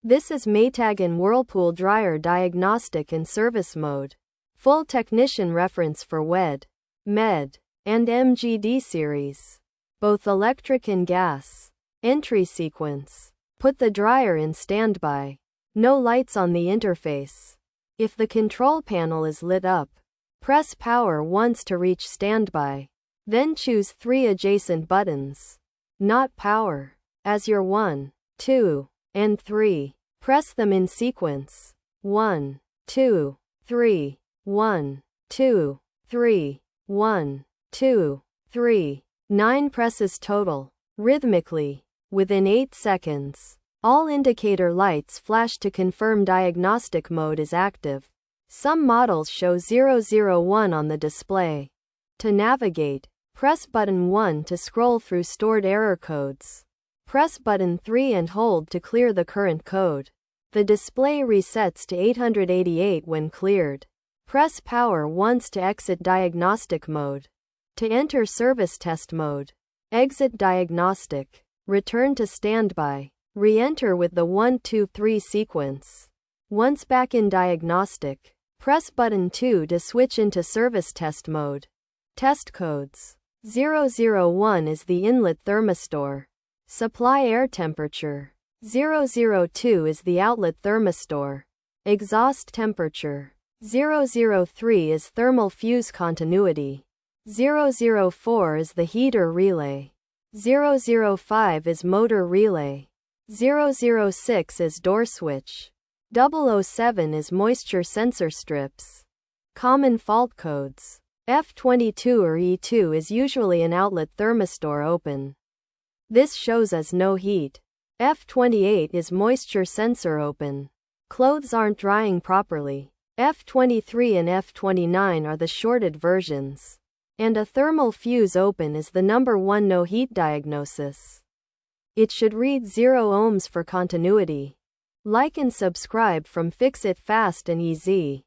This is Maytag and Whirlpool dryer diagnostic and service mode. Full technician reference for WED, MED, and MGD series. Both electric and gas. Entry sequence. Put the dryer in standby. No lights on the interface. If the control panel is lit up, press power once to reach standby. Then choose 3 adjacent buttons. Not power. As your 1, 2, and 3. Press them in sequence. 1, 2, 3, 1, 2, 3, 1, 2, 3. 9 presses total. Rhythmically. Within 8 seconds. All indicator lights flash to confirm diagnostic mode is active. Some models show 001 on the display. To navigate, press button 1 to scroll through stored error codes. Press button 3 and hold to clear the current code. The display resets to 888 when cleared. Press power once to exit diagnostic mode. To enter service test mode, exit diagnostic. Return to standby. Re-enter with the 1, 2, 3 sequence. Once back in diagnostic, press button 2 to switch into service test mode. Test codes. 001 is the inlet thermistor. Supply air temperature. 002 is the outlet thermistor. Exhaust temperature. 003 is thermal fuse continuity. 004 is the heater relay. 005 is motor relay. 006 is door switch. 007 is moisture sensor strips. Common fault codes. F22 or E2 is usually an outlet thermistor open. This shows as no heat. F28 is moisture sensor open. Clothes aren't drying properly. F23 and F29 are the shorted versions. And a thermal fuse open is the number 1 no heat diagnosis. It should read 0 ohms for continuity. Like and subscribe from Fix It Fast and Easy.